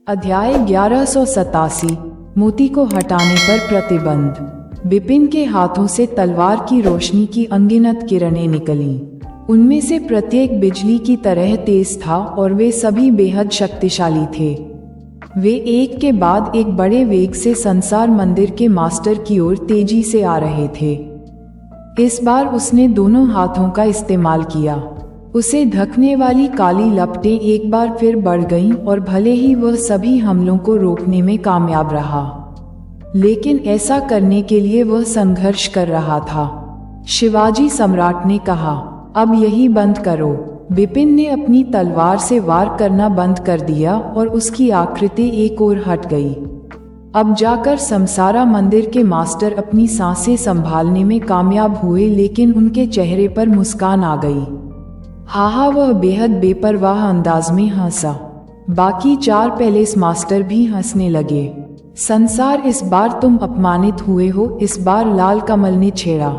अध्याय 1187 मोती को हटाने पर प्रतिबंध। बिपिन के हाथों से तलवार की रोशनी की अनगिनत किरणें निकली। उनमें से प्रत्येक बिजली की तरह तेज था और वे सभी बेहद शक्तिशाली थे। वे एक के बाद एक बड़े वेग से संसार मंदिर के मास्टर की ओर तेजी से आ रहे थे। इस बार उसने दोनों हाथों का इस्तेमाल किया। उसे ढकने वाली काली लपटें एक बार फिर बढ़ गईं और भले ही वह सभी हमलों को रोकने में कामयाब रहा, लेकिन ऐसा करने के लिए वह संघर्ष कर रहा था। शिवाजी सम्राट ने कहा, अब यही बंद करो। बिपिन ने अपनी तलवार से वार करना बंद कर दिया और उसकी आकृति एक ओर हट गई। अब जाकर समसारा मंदिर के मास्टर अपनी सांसें संभालने में कामयाब हुए, लेकिन उनके चेहरे पर मुस्कान आ गई। हाहा, वह बेहद बेपरवाह अंदाज में हंसा। बाकी 4 पैलेस मास्टर भी हंसने लगे। संसार, इस बार तुम अपमानित हुए हो, इस बार लाल कमल ने छेड़ा।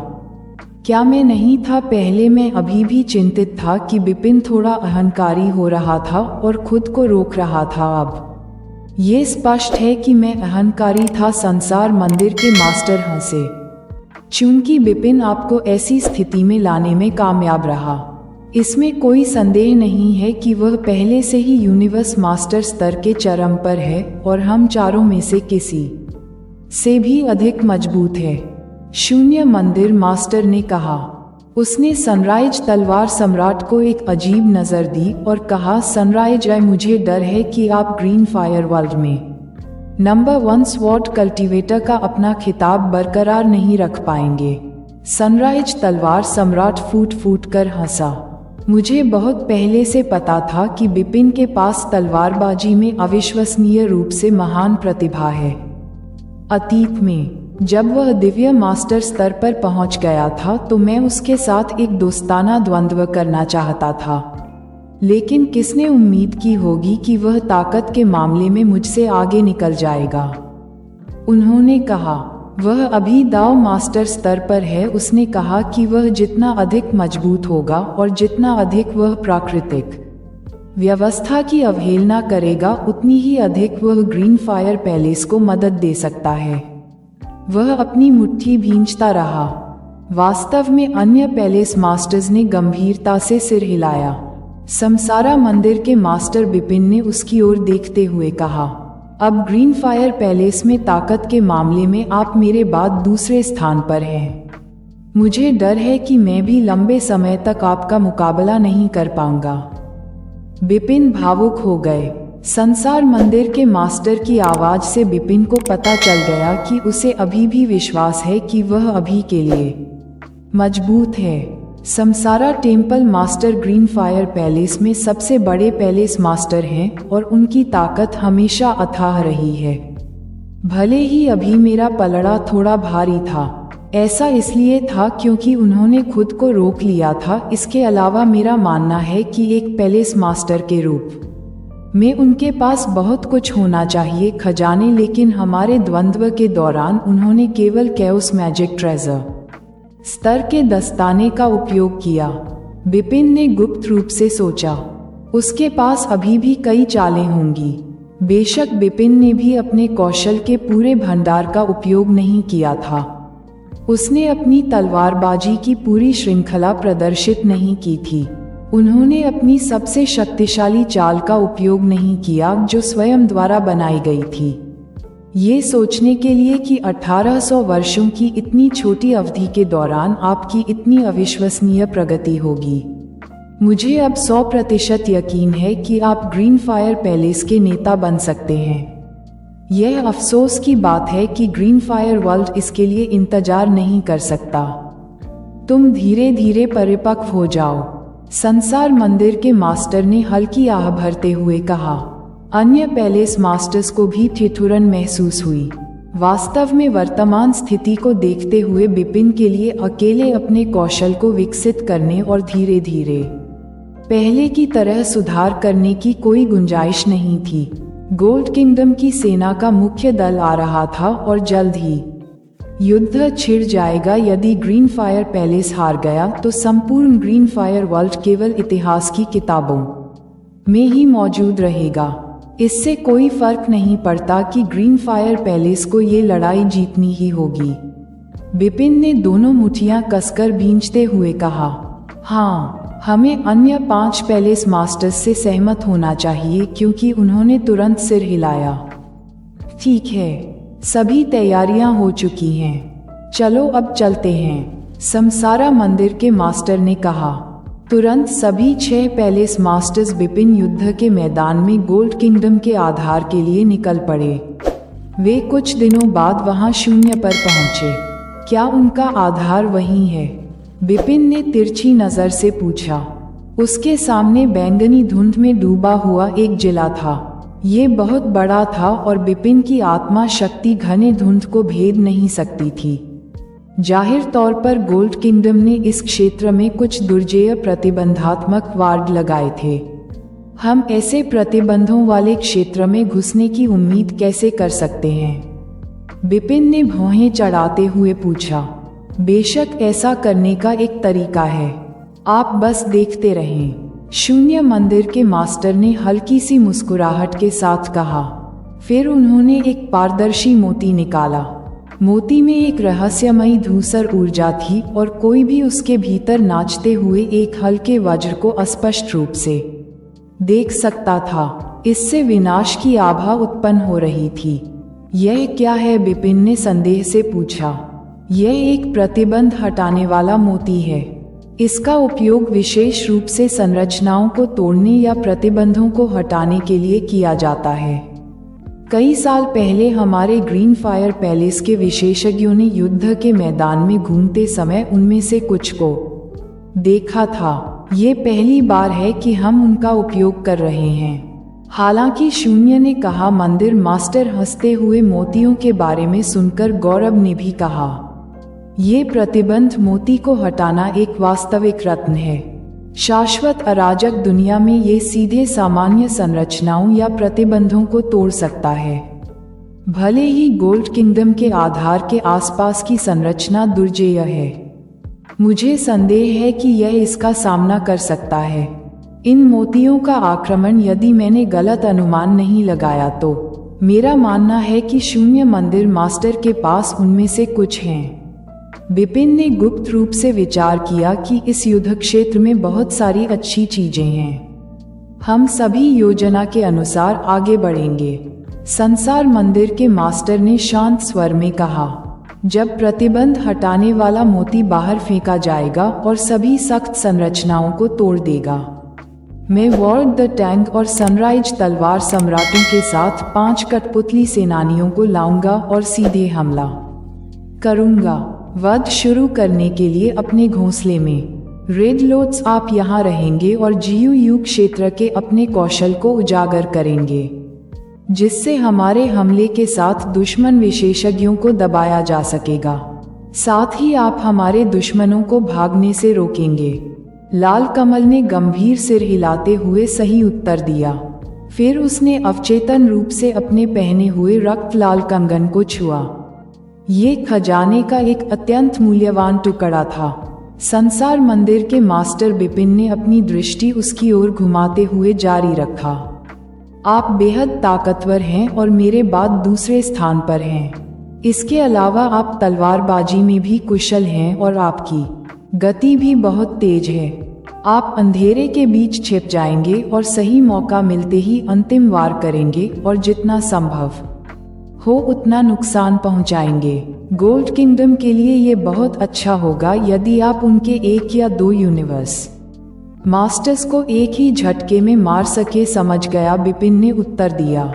क्या मैं नहीं था? पहले मैं अभी भी चिंतित था कि बिपिन थोड़ा अहंकारी हो रहा था और खुद को रोक रहा था। अब ये स्पष्ट है कि मैं अहंकारी था। संसार मंदिर के मास्टर हंसे। चूंकि बिपिन आपको ऐसी स्थिति में लाने में कामयाब रहा, इसमें कोई संदेह नहीं है कि वह पहले से ही यूनिवर्स मास्टर स्तर के चरम पर है और हम चारों में से किसी से भी अधिक मजबूत है। शून्य मंदिर मास्टर ने कहा। उसने सनराइज तलवार सम्राट को एक अजीब नजर दी और कहा, सनराइज, मुझे डर है कि आप ग्रीन फायर वर्ल्ड में नंबर 1 स्वॉर्ड कल्टीवेटर का अपना खिताब बरकरार नहीं रख पाएंगे। सनराइज तलवार सम्राट फूट फूट कर हंसा। मुझे बहुत पहले से पता था कि बिपिन के पास तलवारबाजी में अविश्वसनीय रूप से महान प्रतिभा है। अतीत में जब वह दिव्य मास्टर स्तर पर पहुंच गया था तो मैं उसके साथ एक दोस्ताना द्वंद्व करना चाहता था, लेकिन किसने उम्मीद की होगी कि वह ताकत के मामले में मुझसे आगे निकल जाएगा। उन्होंने कहा, वह अभी दाव मास्टर स्तर पर है। उसने कहा कि वह जितना अधिक मजबूत होगा और जितना अधिक वह प्राकृतिक व्यवस्था की अवहेलना करेगा, उतनी ही अधिक वह ग्रीन फायर पैलेस को मदद दे सकता है। वह अपनी मुट्ठी भींचता रहा। वास्तव में अन्य पैलेस मास्टर्स ने गंभीरता से सिर हिलाया। समसारा मंदिर के मास्टर बिपिन ने उसकी ओर देखते हुए कहा, अब ग्रीन फायर पैलेस में ताकत के मामले में आप मेरे बाद दूसरे स्थान पर हैं। मुझे डर है कि मैं भी लंबे समय तक आपका मुकाबला नहीं कर पाऊंगा। बिपिन भावुक हो गए। संसार मंदिर के मास्टर की आवाज से बिपिन को पता चल गया कि उसे अभी भी विश्वास है कि वह अभी के लिए मजबूत है। Samsara temple master green fire palace में सबसे बड़े पैलेस मास्टर हैं और उनकी ताकत हमेशा अथाह रही है। भले ही अभी मेरा पलड़ा थोड़ा भारी था, ऐसा इसलिए था क्योंकि उन्होंने खुद को रोक लिया था। इसके अलावा मेरा मानना है कि एक पैलेस मास्टर के रूप में उनके पास बहुत कुछ होना चाहिए, खजाने, लेकिन हमारे द्वंद्व के दौरान उन्होंने केवल कैओस मैजिक ट्रेजर स्तर के दस्ताने का उपयोग किया। बिपिन ने गुप्त रूप से सोचा, उसके पास अभी भी कई चालें होंगी। बेशक बिपिन ने भी अपने कौशल के पूरे भंडार का उपयोग नहीं किया था। उसने अपनी तलवारबाजी की पूरी श्रृंखला प्रदर्शित नहीं की थी। उन्होंने अपनी सबसे शक्तिशाली चाल का उपयोग नहीं किया जो स्वयं द्वारा बनाई गई थी। ये सोचने के लिए कि 1800 वर्षों की इतनी छोटी अवधि के दौरान आपकी इतनी अविश्वसनीय प्रगति होगी, मुझे अब 100% यकीन है कि आप ग्रीन फायर पैलेस के नेता बन सकते हैं। यह अफसोस की बात है कि ग्रीन फायर वर्ल्ड इसके लिए इंतजार नहीं कर सकता। तुम धीरे धीरे परिपक्व हो जाओ। संसार मंदिर के मास्टर ने हल्की आह भरते हुए कहा। अन्य पैलेस मास्टर्स को भी ठिठुरन महसूस हुई। वास्तव में वर्तमान स्थिति को देखते हुए बिपिन के लिए अकेले अपने कौशल को विकसित करने और धीरे धीरे पहले की तरह सुधार करने की कोई गुंजाइश नहीं थी। गोल्ड किंगडम की सेना का मुख्य दल आ रहा था और जल्द ही युद्ध छिड़ जाएगा। यदि ग्रीन फायर पैलेस हार गया तो संपूर्ण ग्रीन फायर वर्ल्ड केवल इतिहास की किताबों में ही मौजूद रहेगा। इससे कोई फर्क नहीं पड़ता कि ग्रीन फायर पैलेस को ये लड़ाई जीतनी ही होगी। विपिन ने दोनों मुठ्ठियां कसकर भींचते हुए कहा, हाँ, हमें अन्य 5 पैलेस मास्टर्स से सहमत होना चाहिए क्योंकि उन्होंने तुरंत सिर हिलाया। ठीक है, सभी तैयारियां हो चुकी हैं, चलो अब चलते हैं, समसारा मंदिर के मास्टर ने कहा। तुरंत सभी 6 पैलेस मास्टर्स विपिन युद्ध के मैदान में गोल्ड किंगडम के आधार के लिए निकल पड़े। वे कुछ दिनों बाद वहां शून्य पर पहुंचे। क्या उनका आधार वही है? विपिन ने तिरछी नजर से पूछा। उसके सामने बैंगनी धुंध में डूबा हुआ एक जिला था। ये बहुत बड़ा था और विपिन की आत्मा शक्ति घने धुंध को भेद नहीं सकती थी। जाहिर तौर पर गोल्ड किंगडम ने इस क्षेत्र में कुछ दुर्जेय प्रतिबंधात्मक वार्ड लगाए थे। हम ऐसे प्रतिबंधों वाले क्षेत्र में घुसने की उम्मीद कैसे कर सकते हैं? विपिन ने भौहें चढ़ाते हुए पूछा। बेशक ऐसा करने का एक तरीका है, आप बस देखते रहें, शून्य मंदिर के मास्टर ने हल्की सी मुस्कुराहट के साथ कहा। फिर उन्होंने एक पारदर्शी मोती निकाला। मोती में एक रहस्यमयी धूसर ऊर्जा थी और कोई भी उसके भीतर नाचते हुए एक हल्के वज्र को स्पष्ट रूप से देख सकता था। इससे विनाश की आभा उत्पन्न हो रही थी। यह क्या है? विपिन ने संदेह से पूछा। यह एक प्रतिबंध हटाने वाला मोती है। इसका उपयोग विशेष रूप से संरचनाओं को तोड़ने या प्रतिबंधों को हटाने के लिए किया जाता है। कई साल पहले हमारे ग्रीन फायर पैलेस के विशेषज्ञों ने युद्ध के मैदान में घूमते समय उनमें से कुछ को देखा था। ये पहली बार है कि हम उनका उपयोग कर रहे हैं। हालांकि शून्य ने कहा। मंदिर मास्टर हंसते हुए मोतियों के बारे में सुनकर गौरव ने भी कहा, ये प्रतिबंध मोती को हटाना एक वास्तविक रत्न है। शाश्वत अराजक दुनिया में ये सीधे सामान्य संरचनाओं या प्रतिबंधों को तोड़ सकता है। भले ही गोल्ड किंगडम के आधार के आसपास की संरचना दुर्जेय है, मुझे संदेह है कि यह इसका सामना कर सकता है। इन मोतियों का आक्रमण, यदि मैंने गलत अनुमान नहीं लगाया तो मेरा मानना है कि शून्य मंदिर मास्टर के पास उनमें से कुछ हैं। विपिन ने गुप्त रूप से विचार किया कि इस युद्ध क्षेत्र में बहुत सारी अच्छी चीजें हैं। हम सभी योजना के अनुसार आगे बढ़ेंगे, संसार मंदिर के मास्टर ने शांत स्वर में कहा। जब प्रतिबंध हटाने वाला मोती बाहर फेंका जाएगा और सभी सख्त संरचनाओं को तोड़ देगा, मैं वॉर्ड द टैंक और सनराइज तलवार सम्राटों के साथ 5 कठपुतली सेनानियों को लाऊंगा और सीधे हमला करूंगा। वध शुरू करने के लिए अपने घोंसले में रेड लोट्स आप यहाँ रहेंगे और जीयू क्षेत्र के अपने कौशल को उजागर करेंगे, जिससे हमारे हमले के साथ दुश्मन विशेषज्ञों को दबाया जा सकेगा। साथ ही आप हमारे दुश्मनों को भागने से रोकेंगे। लाल कमल ने गंभीर सिर हिलाते हुए सही उत्तर दिया। फिर उसने अवचेतन रूप से अपने पहने हुए रक्त लाल कंगन को छुआ। ये खजाने का एक अत्यंत मूल्यवान टुकड़ा था। संसार मंदिर के मास्टर विपिन ने अपनी दृष्टि उसकी ओर घुमाते हुए जारी रखा। आप बेहद ताकतवर हैं और मेरे बाद दूसरे स्थान पर हैं। इसके अलावा आप तलवारबाजी में भी कुशल हैं और आपकी गति भी बहुत तेज है। आप अंधेरे के बीच छिप जाएंगे और सही मौका मिलते ही अंतिम वार करेंगे और जितना संभव हो उतना नुकसान पहुंचाएंगे। गोल्ड किंगडम के लिए ये बहुत अच्छा होगा यदि आप उनके 1 या 2 यूनिवर्स मास्टर्स को एक ही झटके में मार सके। समझ गया, विपिन ने उत्तर दिया।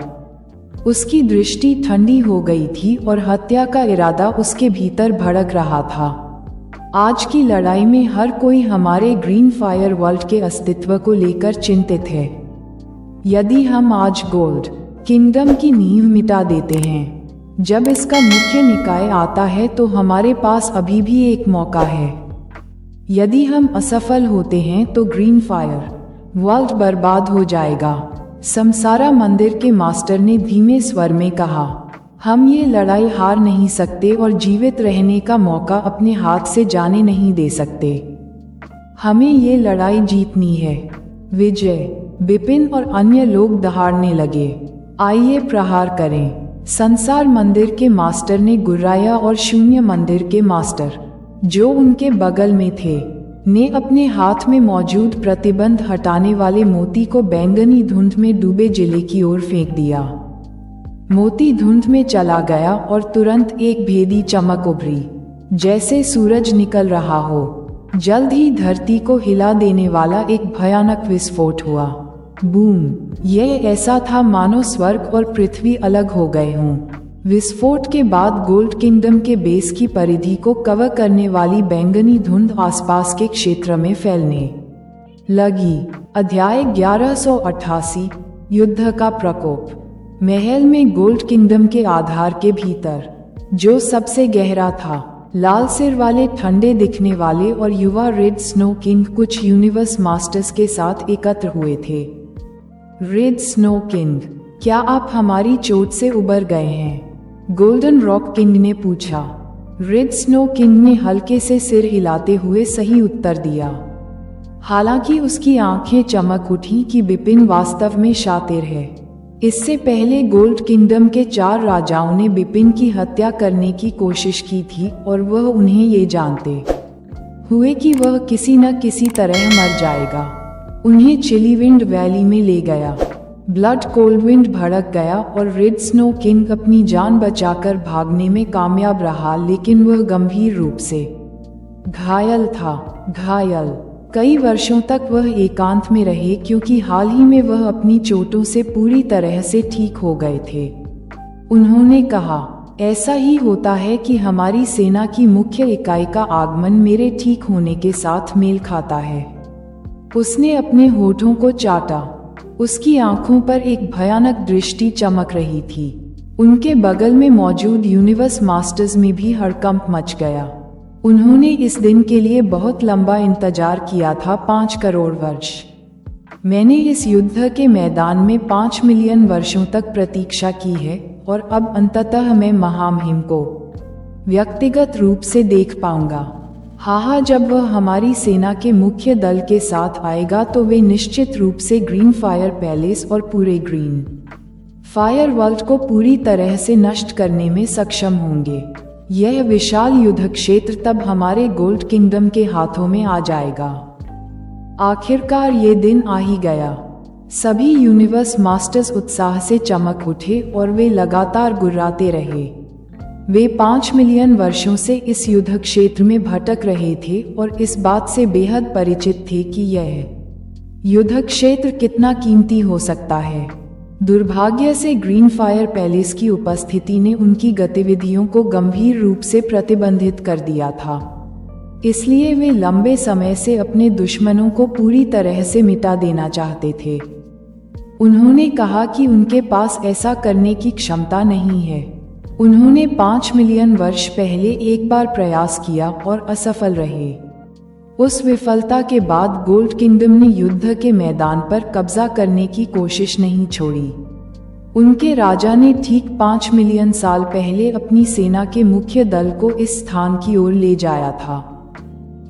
उसकी दृष्टि ठंडी हो गई थी और हत्या का इरादा उसके भीतर भड़क रहा था। आज की लड़ाई में हर कोई हमारे ग्रीन फायर वर्ल्ड के अस्तित्व को लेकर चिंतित है। यदि हम आज गोल्ड किंगडम की नींव मिटा देते हैं, जब इसका मुख्य निकाय आता है तो हमारे पास अभी भी एक मौका है। यदि हम असफल होते हैं तो ग्रीन फायर वर्ल्ड बर्बाद हो जाएगा। समसारा मंदिर के मास्टर ने धीमे स्वर में कहा, हम ये लड़ाई हार नहीं सकते और जीवित रहने का मौका अपने हाथ से जाने नहीं दे सकते। हमें ये लड़ाई जीतनी है। विजय! विपिन और अन्य लोग दहाड़ने लगे। आइए प्रहार करें। संसार मंदिर के मास्टर ने गुर्राया और शून्य मंदिर के मास्टर, जो उनके बगल में थे, ने अपने हाथ में मौजूद प्रतिबंध हटाने वाले मोती को बैंगनी धुंध में डूबे जिले की ओर फेंक दिया। मोती धुंध में चला गया और तुरंत एक भेदी चमक उभरी, जैसे सूरज निकल रहा हो। जल्द ही धरती को हिला देने वाला एक भयानक विस्फोट हुआ। बूम! यह ऐसा था मानो स्वर्ग और पृथ्वी अलग हो गए हों। विस्फोट के बाद गोल्ड किंगडम के बेस की परिधि को कवर करने वाली बैंगनी धुंध आसपास के क्षेत्र में फैलने लगी। अध्याय 1188 युद्ध का प्रकोप। महल में गोल्ड किंगडम के आधार के भीतर, जो सबसे गहरा था, लाल सिर वाले, ठंडे दिखने वाले और युवा रेड स्नो किंग कुछ यूनिवर्स मास्टर्स के साथ एकत्र हुए थे। रेड स्नो किंग, क्या आप हमारी चोट से उबर गए हैं? गोल्डन रॉक किंग ने पूछा। रेड स्नो किंग ने हल्के से सिर हिलाते हुए सही उत्तर दिया। हालांकि उसकी आंखें चमक उठी कि बिपिन वास्तव में शातिर है। इससे पहले गोल्ड किंगडम के 4 राजाओं ने बिपिन की हत्या करने की कोशिश की थी और वह उन्हें ये जानते हुए कि वह किसी न किसी तरह मर जाएगा, उन्हें चिलीविंड वैली में ले गया। ब्लड कोल्डविंड भड़क गया और रेड स्नो किंग अपनी जान बचाकर भागने में कामयाब रहा, लेकिन वह गंभीर रूप से घायल था। कई वर्षों तक वह एकांत में रहे, क्योंकि हाल ही में वह अपनी चोटों से पूरी तरह से ठीक हो गए थे। उन्होंने कहा, ऐसा ही होता है कि हमारी सेना की मुख्य इकाई का आगमन मेरे ठीक होने के साथ मेल खाता है। उसने अपने होठों को चाटा। उसकी आंखों पर एक भयानक दृष्टि चमक रही थी। उनके बगल में मौजूद यूनिवर्स मास्टर्स में भी हड़कंप मच गया। उन्होंने इस दिन के लिए बहुत लंबा इंतजार किया था, 5 करोड़ वर्ष। मैंने इस युद्ध के मैदान में 5 मिलियन वर्षों तक प्रतीक्षा की है और अब अंततः मैं महामहिम को व्यक्तिगत रूप से देख पाऊंगा। हाँ, जब वह हमारी सेना के मुख्य दल के साथ आएगा तो वे निश्चित रूप से ग्रीन फायर पैलेस और पूरे ग्रीन फायर वर्ल्ड को पूरी तरह से नष्ट करने में सक्षम होंगे। यह विशाल युद्ध क्षेत्र तब हमारे गोल्ड किंगडम के हाथों में आ जाएगा। आखिरकार ये दिन आ ही गया। सभी यूनिवर्स मास्टर्स उत्साह से चमक उठे और वे लगातार गुर्राते रहे। वे 5 मिलियन वर्षों से इस युद्ध क्षेत्र में भटक रहे थे और इस बात से बेहद परिचित थे कि यह युद्ध क्षेत्र कितना कीमती हो सकता है। दुर्भाग्य से ग्रीन फायर पैलेस की उपस्थिति ने उनकी गतिविधियों को गंभीर रूप से प्रतिबंधित कर दिया था। इसलिए वे लंबे समय से अपने दुश्मनों को पूरी तरह से मिटा देना चाहते थे। उन्होंने कहा कि उनके पास ऐसा करने की क्षमता नहीं है। उन्होंने 5 मिलियन वर्ष पहले एक बार प्रयास किया और असफल रहे। उस विफलता के बाद गोल्ड किंगडम ने युद्ध के मैदान पर कब्जा करने की कोशिश नहीं छोड़ी। उनके राजा ने ठीक 5 मिलियन साल पहले अपनी सेना के मुख्य दल को इस स्थान की ओर ले जाया था।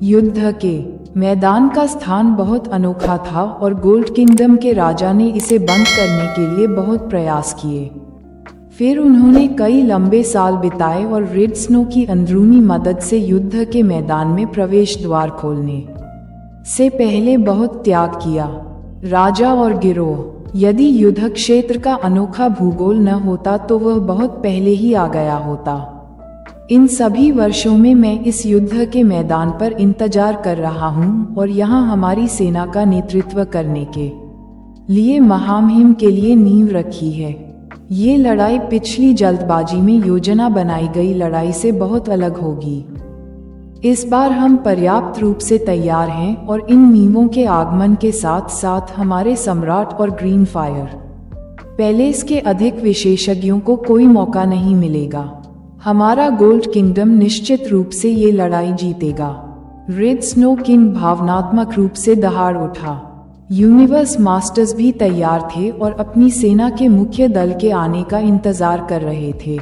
युद्ध के मैदान का स्थान बहुत अनोखा था और गोल्ड किंगडम के राजा ने इसे बंद करने के लिए बहुत प्रयास किए। फिर उन्होंने कई लंबे साल बिताए और रेड स्नो की अंदरूनी मदद से युद्ध के मैदान में प्रवेश द्वार खोलने से पहले बहुत त्याग किया। राजा और गिरोह, यदि युद्ध क्षेत्र का अनोखा भूगोल न होता तो वह बहुत पहले ही आ गया होता। इन सभी वर्षों में मैं इस युद्ध के मैदान पर इंतजार कर रहा हूँ और यहाँ हमारी सेना का नेतृत्व करने के लिए महामहिम के लिए नींव रखी है। ये लड़ाई पिछली जल्दबाजी में योजना बनाई गई लड़ाई से बहुत अलग होगी। इस बार हम पर्याप्त रूप से तैयार हैं और इन नींवों के आगमन के साथ साथ हमारे सम्राट और ग्रीन फायर पैलेस के अधिक विशेषज्ञों को कोई मौका नहीं मिलेगा। हमारा गोल्ड किंगडम निश्चित रूप से ये लड़ाई जीतेगा। रेड स्नो किंग भावनात्मक रूप से दहाड़ उठा। यूनिवर्स मास्टर्स भी तैयार थे और अपनी सेना के मुख्य दल के आने का इंतजार कर रहे थे।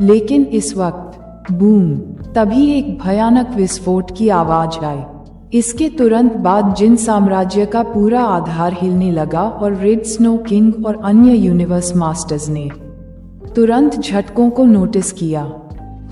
लेकिन इस वक्त बूम, तभी एक भयानक विस्फोट की आवाज आई। इसके तुरंत बाद जिन साम्राज्य का पूरा आधार हिलने लगा और रेड स्नो किंग और अन्य यूनिवर्स मास्टर्स ने तुरंत झटकों को नोटिस किया।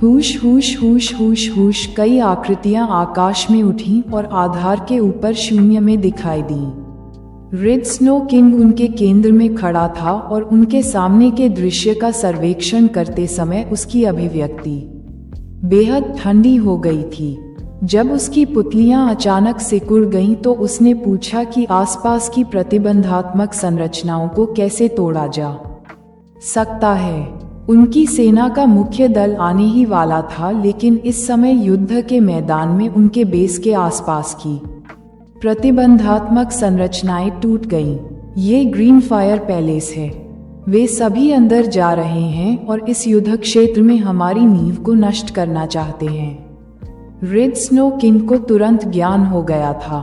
हुश हुश हुश हुश हुश कई आकृतियां आकाश में उठीं और आधार के ऊपर शून्य में दिखाई दी। रेड स्नो किंग उनके केंद्र में खड़ा था और उनके सामने के दृश्य का सर्वेक्षण करते समय उसकी अभिव्यक्ति बेहद ठंडी हो गई थी। जब उसकी पुतलियां अचानक सिकुड़ गईं तो उसने पूछा कि आसपास की प्रतिबंधात्मक संरचनाओं को कैसे तोड़ा जा सकता है। उनकी सेना का मुख्य दल आने ही वाला था, लेकिन इस समय युद्ध के मैदान में उनके बेस के आसपास की प्रतिबंधात्मक संरचनाएं टूट गईं। ये ग्रीन फायर पैलेस है। वे सभी अंदर जा रहे हैं और इस युद्ध क्षेत्र में हमारी नींव को नष्ट करना चाहते हैं। रेड स्नो किंग को तुरंत ज्ञान हो गया था।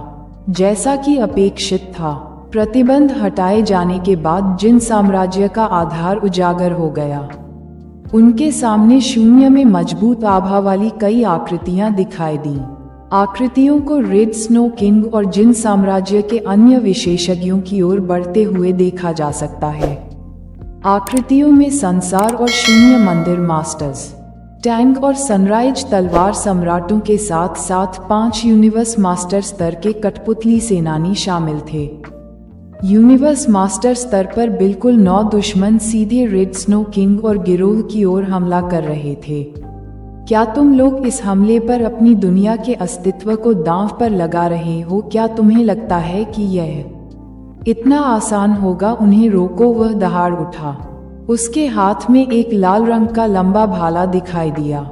जैसा कि अपेक्षित था, प्रतिबंध हटाए जाने के बाद जिन साम्राज्य का आधार उजागर हो गया, उनके सामने शून्य में मजबूत आभा वाली कई आकृतियां दिखाई दी। आकृतियों को रेड स्नो किंग और जिन साम्राज्य के अन्य विशेषज्ञों की ओर बढ़ते हुए देखा जा सकता है। आकृतियों में संसार और शून्य मंदिर मास्टर्स, टैंक और सनराइज तलवार सम्राटों के साथ साथ 5 यूनिवर्स मास्टर स्तर के कठपुतली सेनानी शामिल थे। यूनिवर्स मास्टर स्तर पर बिल्कुल 9 दुश्मन सीधे रेड स्नो किंग और गिरोह की ओर हमला कर रहे थे। क्या तुम लोग इस हमले पर अपनी दुनिया के अस्तित्व को दांव पर लगा रहे हो? क्या तुम्हें लगता है कि यह इतना आसान होगा? उन्हें रोको। वह दहाड़ उठा। उसके हाथ में एक लाल रंग का लंबा भाला दिखाई दिया,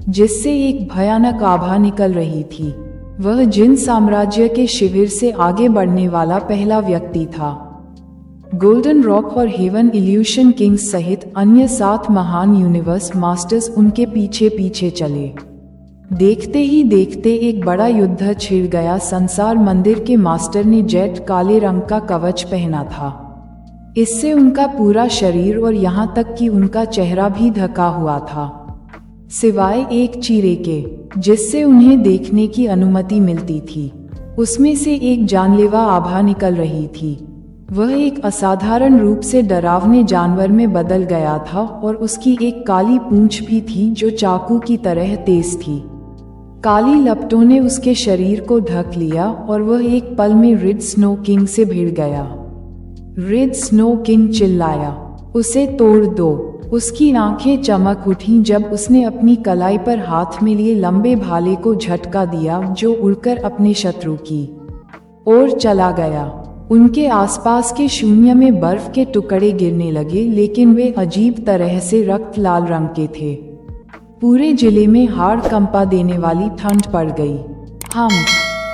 जिससे एक भयानक आभा निकल रही थी। वह जिन साम्राज्य के शिविर से आगे बढ़ने वाला पहला व्यक्ति था। गोल्डन रॉक और हेवन इल्यूशन किंग्स सहित अन्य 7 महान यूनिवर्स मास्टर्स उनके पीछे पीछे चले। देखते ही देखते एक बड़ा युद्ध छिड़ गया। संसार मंदिर के मास्टर ने जेट काले रंग का कवच पहना था। इससे उनका पूरा शरीर और यहाँ तक कि उनका चेहरा भी ढका हुआ था, सिवाय एक चीरे के जिससे उन्हें देखने की अनुमति मिलती थी। उसमें से एक जानलेवा आभा निकल रही थी। वह एक असाधारण रूप से डरावने जानवर में बदल गया था और उसकी एक काली पूंछ भी थी जो चाकू की तरह तेज थी। काली लपटों ने उसके शरीर को ढक लिया और वह एक पल में रेड स्नो किंग से भिड़ गया। रेड स्नो किंग चिल्लाया, उसे तोड़ दो। उसकी आंखें चमक उठीं जब उसने अपनी कलाई पर हाथ में लिए लंबे भाले को झटका दिया, जो उड़कर अपने शत्रु की ओर चला गया। उनके आसपास के शून्य में बर्फ के टुकड़े गिरने लगे, लेकिन वे अजीब तरह से रक्त लाल रंग के थे। पूरे जिले में हाड़ कंपा देने वाली ठंड पड़ गई।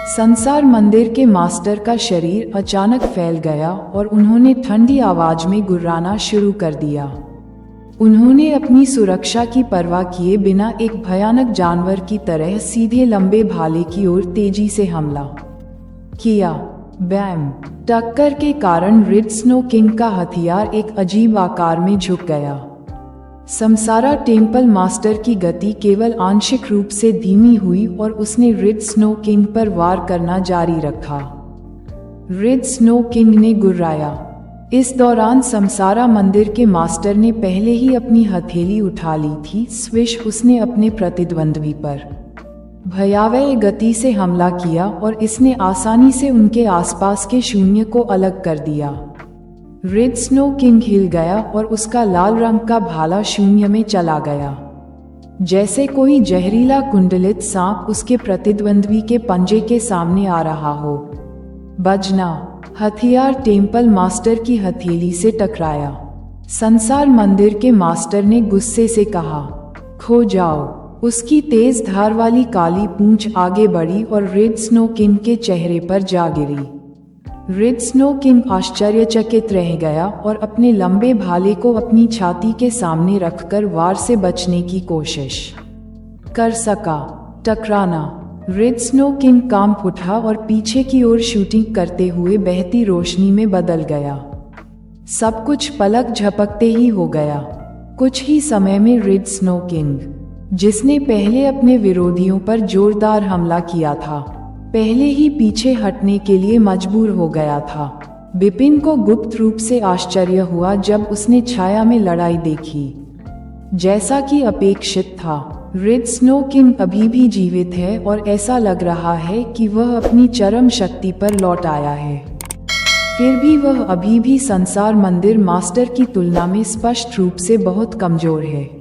संसार मंदिर के मास्टर का शरीर अचानक फैल गया और उन्होंने ठंडी आवाज में गुर्राना शुरू कर दिया। उन्होंने अपनी सुरक्षा की परवाह किए बिना एक भयानक जानवर की तरह सीधे लंबे भाले की ओर तेजी से हमला किया। बैम! टक्कर के कारण रेड स्नो किंग का हथियार एक अजीब आकार में झुक गया। समसारा टेम्पल मास्टर की गति केवल आंशिक रूप से धीमी हुई और उसने रेड स्नो किंग पर वार करना जारी रखा। रेड स्नो किंग ने गुर्राया। इस दौरान समसारा मंदिर के मास्टर ने पहले ही अपनी हथेली उठा ली थी। स्विश! उसने अपने प्रतिद्वंद्वी पर भयावह गति से हमला किया और इसने आसानी से उनके आसपास के शून्य को अलग कर दिया। रेड स्नो किंग हिल गया और उसका लाल रंग का भाला शून्य में चला गया, जैसे कोई जहरीला कुंडलित सांप उसके प्रतिद्वंद्वी के पंजे के सामने आ रहा हो। बजना! हथियार टेम्पल मास्टर की हथेली से टकराया। संसार मंदिर के मास्टर ने गुस्से से कहा, खो जाओ। उसकी तेज धार वाली काली पूंछ आगे बढ़ी और रेड स्नो किंग के चेहरे पर जा गिरी। रेड स्नो किंग आश्चर्यचकित रह गया और अपने लंबे भाले को अपनी छाती के सामने रखकर वार से बचने की कोशिश कर सका। टकराना! रेड स्नो किंग कांप उठा और पीछे की ओर शूटिंग करते हुए बहती रोशनी में बदल गया। सब कुछ पलक झपकते ही हो गया। कुछ ही समय में रेड स्नो किंग, जिसने पहले अपने विरोधियों पर जोरदार हमला किया था, पहले ही पीछे हटने के लिए मजबूर हो गया था। विपिन को गुप्त रूप से आश्चर्य हुआ जब उसने छाया में लड़ाई देखी। जैसा कि अपेक्षित था, रेड स्नो किंग अभी भी जीवित है और ऐसा लग रहा है कि वह अपनी चरम शक्ति पर लौट आया है। फिर भी वह अभी भी संसार मंदिर मास्टर की तुलना में स्पष्ट रूप से बहुत कमजोर है।